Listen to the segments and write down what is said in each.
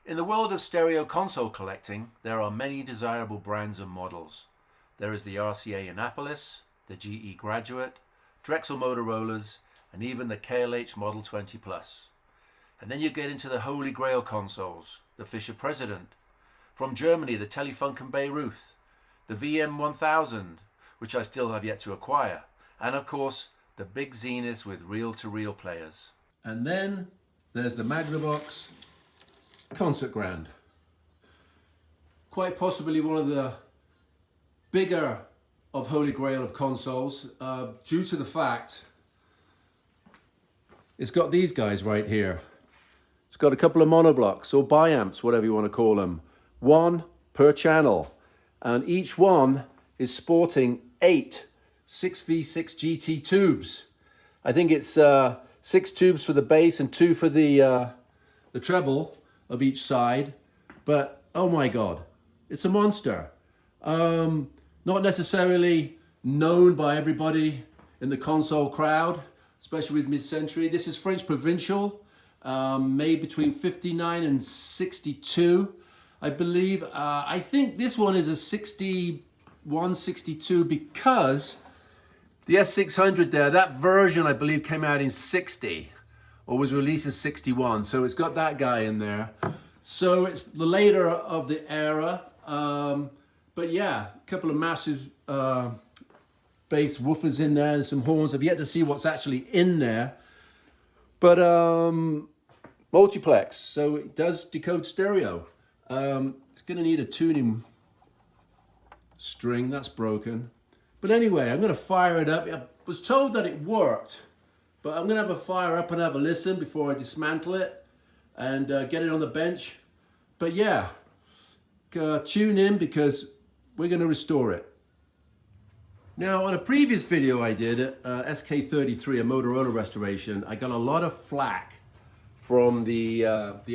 In the world of stereo console collecting, there are many desirable brands and models. There is the RCA Annapolis, the GE Graduate, Drexel Motorola's, and even the KLH Model 20 Plus. And then you get into the Holy Grail consoles, the Fischer President. From Germany, the Telefunken Bayreuth, the VM1000, which I still have yet to acquire, and of course, the big Zeniths with reel-to-reel players. And then there's the Magnavox Concert Grand. Quite possibly one of the bigger of Holy Grail of consoles, due to the fact it's got these guys right here. It's got a couple of monoblocks or biamps, whatever you want to call them, one per channel, and each one is sporting 8 6v6 GT tubes. I think it's 6 tubes for the bass and 2 for the treble of each side. But oh my god, it's a monster. Not necessarily known by everybody in the console crowd, especially with mid-century. This is French Provincial, made between 59 and 62, I believe. I think this one is a 61, 62 because the S600 there, that version I believe came out in 60 or was released in 61. So it's got that guy in there. So it's the later of the era. But yeah, a couple of massive bass woofers in there and some horns. I've yet to see what's actually in there. But multiplex, so it does decode stereo. It's going to need a tuning string, that's broken. But anyway, I'm going to fire it up. I was told that it worked, but I'm going to have a fire up and have a listen before I dismantle it and get it on the bench. But yeah, tune in because we're going to restore it. Now, on a previous video I did, SK33, a Motorola restoration, I got a lot of flack from the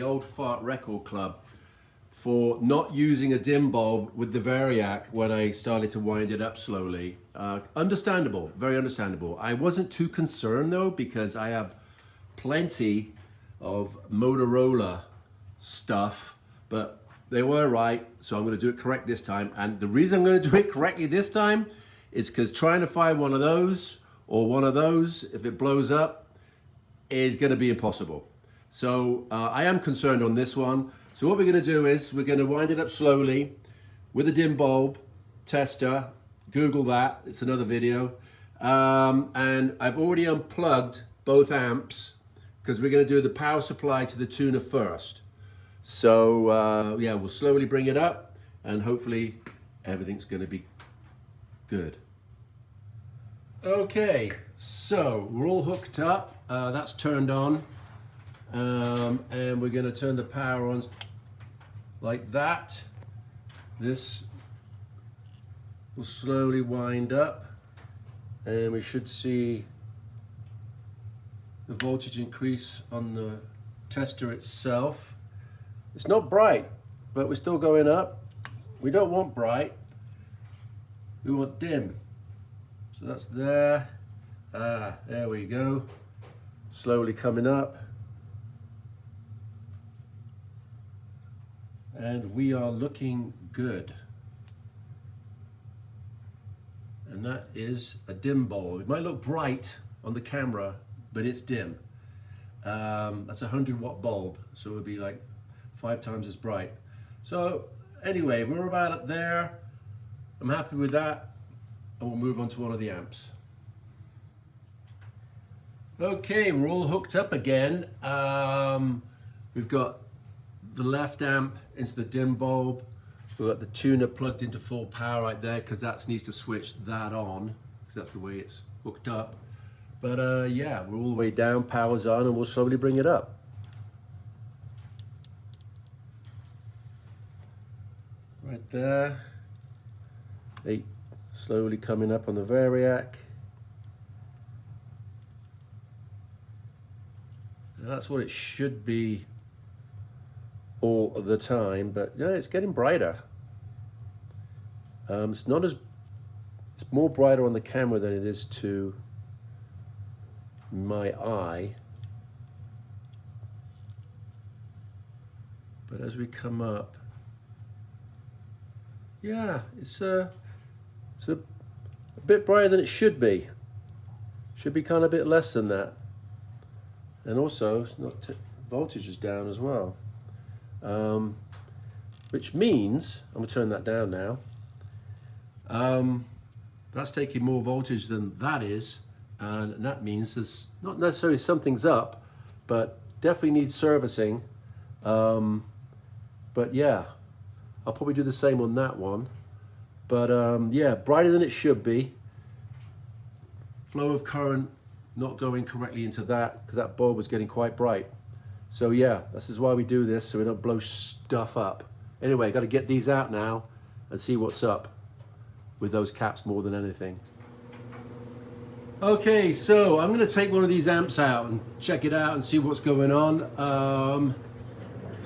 old fart record club for not using a dim bulb with the Variac when I started to wind it up slowly. Understandable, very understandable. I wasn't too concerned though, because I have plenty of Motorola stuff, but they were right, so I'm going to do it correct this time. And the reason I'm going to do it correctly this time is because trying to find one of those or one of those, if it blows up, is going to be impossible. So I am concerned on this one. So what we're going to do is we're going to wind it up slowly with a dim bulb tester. Google that, it's another video. And I've already unplugged both amps because we're going to do the power supply to the tuner first. So yeah, we'll slowly bring it up and hopefully everything's going to be good. Okay, so we're all hooked up. That's turned on. And we're going to turn the power on like that. This will slowly wind up and we should see the voltage increase on the tester itself. It's not bright, but we're still going up. We don't want bright, we want dim. So that's there. There we go. Slowly coming up. And we are looking good. And that is a dim bulb. It might look bright on the camera, but it's dim. That's a 100-watt bulb, so it would be like 5 times as bright. So anyway, we're about up there. I'm happy with that, and we'll move on to one of the amps. Okay, we're all hooked up again. We've got the left amp into the dim bulb. We've got the tuner plugged into full power right there because that needs to switch that on because that's the way it's hooked up. But yeah, we're all the way down, power's on, and we'll slowly bring it up. Right there. 8 slowly coming up on the Variac. And that's what it should be all of the time, but yeah, it's getting brighter. It's more brighter on the camera than it is to my eye. But as we come up, yeah, it's a bit brighter than it should be. Should be kind of a bit less than that. And also, it's not voltage is down as well. Which means, I'm going to turn that down now. That's taking more voltage than that is. And that means there's not necessarily something's up, but definitely needs servicing. But yeah, I'll probably do the same on that one. But yeah, brighter than it should be. Flow of current not going correctly into that because that bulb was getting quite bright. So yeah, this is why we do this, so we don't blow stuff up. Anyway, got to get these out now and see what's up with those caps more than anything. Okay, so I'm going to take one of these amps out and check it out and see what's going on.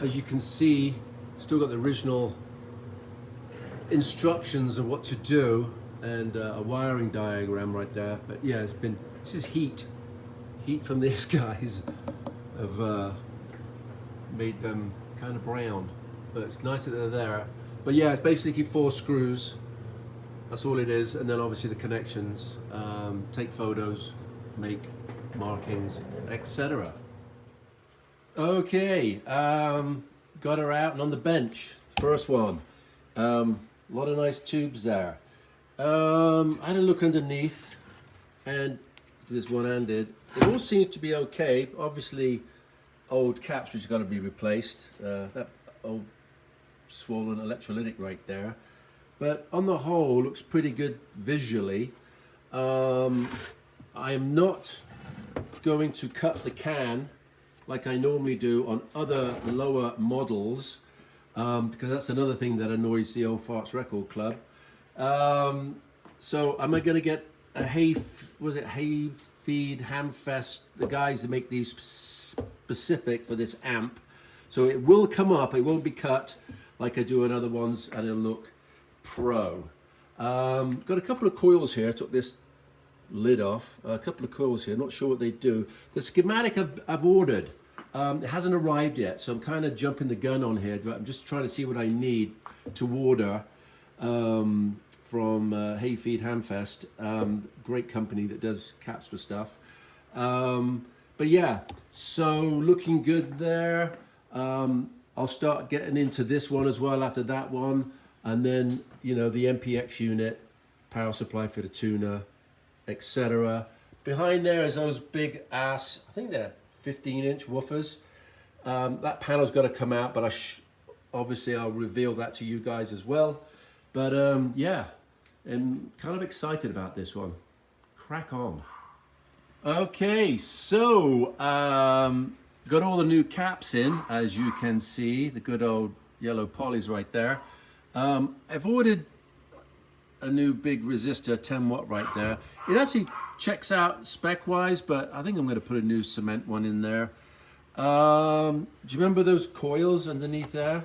As you can see, still got the original instructions of what to do and a wiring diagram right there. But yeah, this is heat from these guys have made them kind of brown, but it's nice that they're there. But yeah, it's basically 4 screws. That's all it is, and then obviously the connections. Take photos, make markings, etc. Okay, got her out and on the bench. First one, a lot of nice tubes there. I had a look underneath, and this one-handed. It all seems to be okay. Obviously, old caps which got to be replaced. That old swollen electrolytic right there. But on the whole, looks pretty good visually. I am not going to cut the can like I normally do on other lower models, because that's another thing that annoys the Old Farts Record Club. So am I going to get a Hayfeed Hamfest, the guys that make these specific for this amp. So it will come up, it won't be cut like I do on other ones, and it'll look pro. Got a couple of coils here, took this lid off, a couple of coils here, not sure what they do. The schematic I've ordered, it hasn't arrived yet, so I'm kind of jumping the gun on here, but I'm just trying to see what I need to order from Hayfeed Hamfest, great company that does caps for stuff. But yeah, so looking good there. I'll start getting into this one as well after that one. And then, you know, the MPX unit, power supply for the tuner, etc. Behind there is those big ass, I think they're 15-inch woofers. That panel's got to come out, but obviously I'll reveal that to you guys as well. But yeah, I'm kind of excited about this one. Crack on. Okay, so got all the new caps in, as you can see, the good old yellow polys right there. I've ordered a new big resistor, 10 watt right there. It actually checks out spec wise, but I think I'm going to put a new cement one in there. Do you remember those coils underneath there?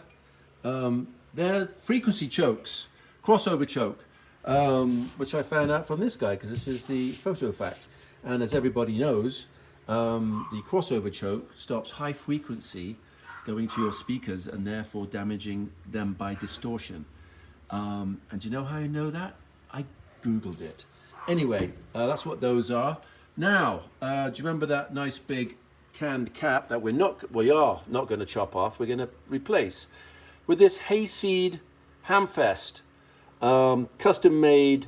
They're frequency chokes, crossover choke, which I found out from this guy, because this is the photo fact. And as everybody knows, the crossover choke stops high frequency going to your speakers and therefore damaging them by distortion. And you know how I know that? I Googled it. Anyway, that's what those are. Now, do you remember that nice big canned cap that we are not going to chop off, we're going to replace with this Hayseed Hamfest custom made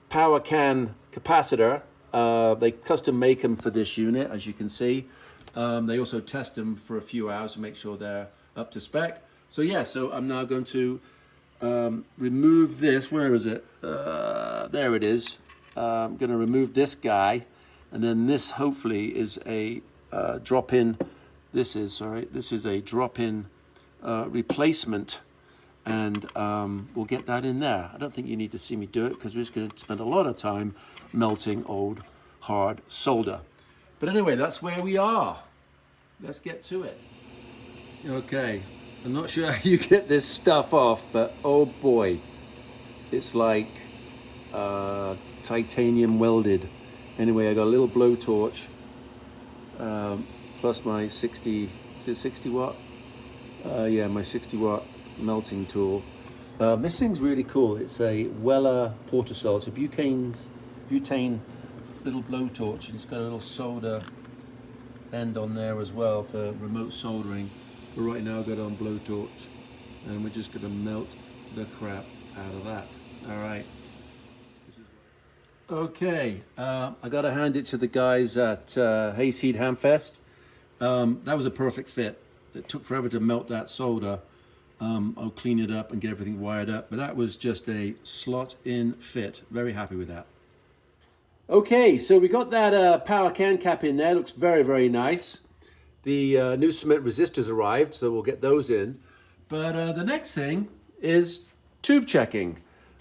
power can capacitor. They custom make them for this unit, as you can see. They also test them for a few hours to make sure they're up to spec. So yeah, so I'm now going to remove this. Where is it? There it is. I'm going to remove this guy, and then this hopefully is a drop-in. This is a drop-in replacement, and we'll get that in there. I don't think you need to see me do it because we're just going to spend a lot of time melting old hard solder. But anyway, that's where we are. Let's get to it. Okay, I'm not sure how you get this stuff off, but oh boy, it's like titanium welded. Anyway, I got a little blowtorch plus my 60 watt Yeah, my 60-watt melting tool. This thing's really cool. It's a Weller Portasol. It's a butane little blowtorch, and it's got a little solder end on there as well for remote soldering. But right now I've got it on blowtorch, and we're just gonna melt the crap out of that. All right. Okay, I gotta hand it to the guys at Hayseed Hamfest. That was a perfect fit. It took forever to melt that solder. I'll clean it up and get everything wired up, but that was just a slot-in fit. Very happy with that. Okay, so we got that power can cap in there. Looks very, very nice. The new cement resistors arrived, so we'll get those in. But the next thing is tube checking.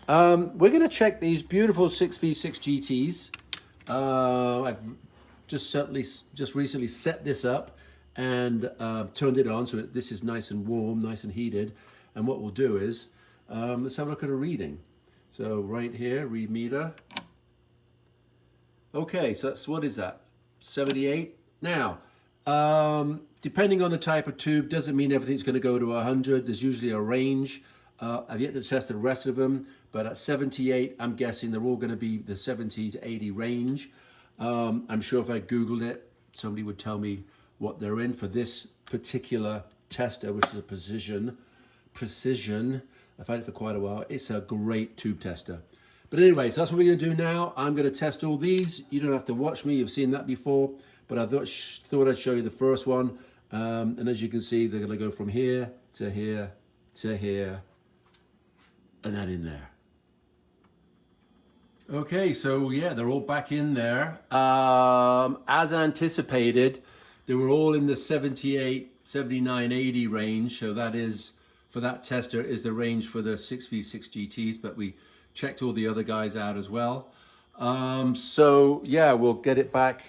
We're going to check these beautiful 6v6 GTs. I've just recently set this up and turned it on so this is nice and warm, nice and heated. And what we'll do is, let's have a look at a reading. So right here, read meter. Okay, so that's, what is that? 78. Now, depending on the type of tube, doesn't mean everything's going to go to 100. There's usually a range. I've yet to test the rest of them, but at 78, I'm guessing they're all going to be the 70 to 80 range. I'm sure if I Googled it, somebody would tell me what they're in for this particular tester, which is a precision. I've had it for quite a while. It's a great tube tester. But anyway, so that's what we're going to do now. I'm going to test all these. You don't have to watch me. You've seen that before. But I thought I'd show you the first one. And as you can see, they're going to go from here to here to here and then in there. Okay, so yeah, they're all back in there. As anticipated, they were all in the 78, 79, 80 range. So that is, for that tester, is the range for the 6v6 GTs, but we checked all the other guys out as well. So yeah, we'll get it back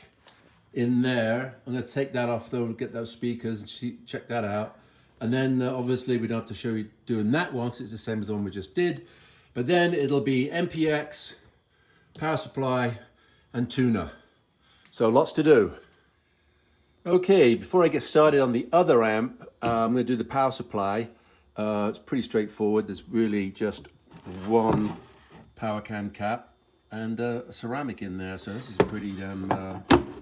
in there. I'm gonna take that off though, get those speakers and check that out. And then obviously we don't have to show you doing that one because it's the same as the one we just did. But then it'll be MPX, power supply, and tuner. So lots to do. Okay, before I get started on the other amp, I'm gonna do the power supply. It's pretty straightforward. There's really just one power can cap and a ceramic in there, so this is pretty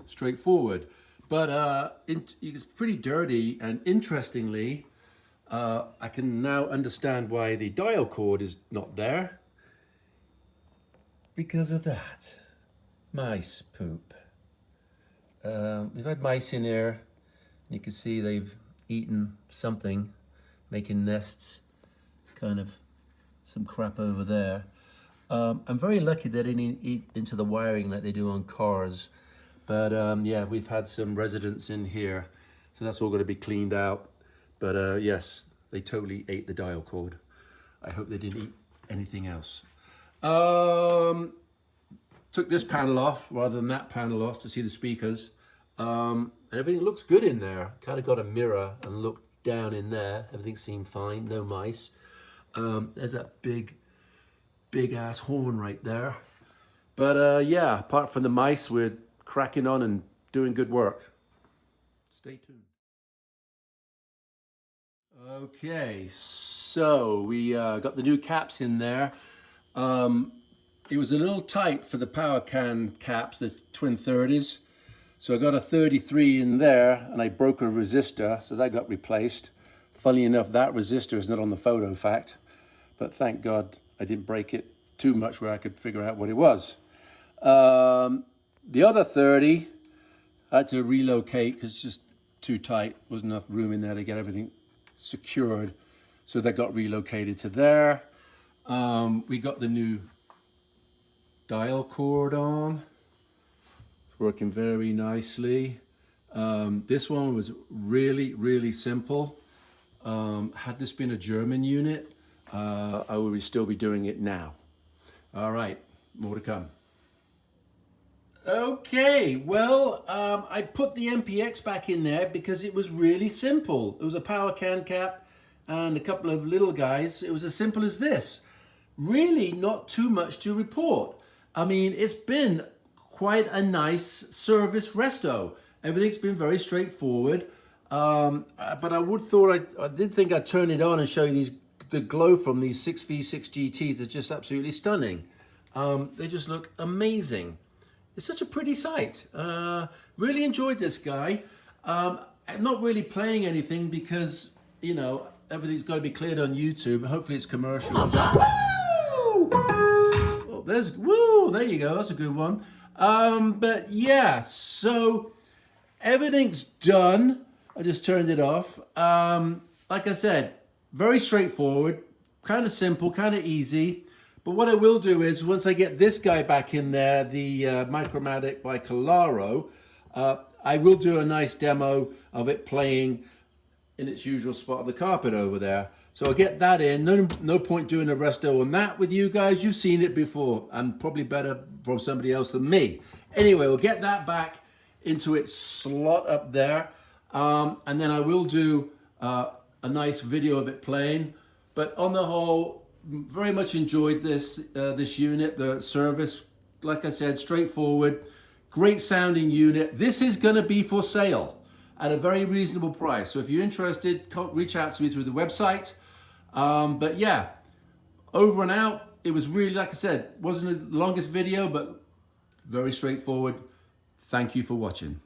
straightforward. But it's pretty dirty, and interestingly, I can now understand why the dial cord is not there. Because of that. Mice poop. We've had mice in here, and you can see they've eaten something, making nests. It's kind of some crap over there. I'm very lucky they didn't eat into the wiring like they do on cars. But yeah, we've had some residents in here, so that's all going to be cleaned out. But yes, they totally ate the dial cord. I hope they didn't eat anything else. Took this panel off rather than that panel off to see the speakers. And everything looks good in there. Kind of got a mirror and looked down in there. Everything seemed fine, no mice. There's that big ass horn right there. But yeah, apart from the mice, we're cracking on and doing good work. Stay tuned. Okay, so we got the new caps in there. It was a little tight for the power can caps, the twin 30s. So I got a 33 in there and I broke a resistor, so that got replaced. Funny enough, that resistor is not on the photo fact, but thank God I didn't break it too much where I could figure out what it was. The other 30, I had to relocate because it's just too tight. Wasn't enough room in there to get everything secured. So that got relocated to there. We got the new dial cord on. Working very nicely. This one was really, really simple. Had this been a German unit, I would still be doing it now. All right, more to come. Okay, well, I put the MPX back in there because it was really simple. It was a power can cap and a couple of little guys. It was as simple as this. Really not too much to report. I mean, it's been quite a nice service resto. Everything's been very straightforward. But I did think I'd turn it on and show you the glow from these 6V6 GTs is just absolutely stunning. They just look amazing. It's such a pretty sight. Really enjoyed this guy. I'm not really playing anything because, you know, everything's got to be cleared on YouTube. Hopefully it's commercial. Oh, there you go. That's a good one. But yeah, so everything's done. I just turned it off. Like I said, very straightforward, kind of simple, kind of easy. But what I will do is, once I get this guy back in there, the Micromatic by Calaro, I will do a nice demo of it playing in its usual spot on the carpet over there. So I'll get that in. No point doing a resto on that with you guys. You've seen it before, and probably better from somebody else than me. Anyway, we'll get that back into its slot up there. And then I will do a nice video of it playing. But on the whole, very much enjoyed this unit, the service. Like I said, straightforward, great sounding unit. This is going to be for sale at a very reasonable price. So if you're interested, reach out to me through the website. But yeah, over and out. It was really, like I said, wasn't the longest video, but very straightforward. Thank you for watching.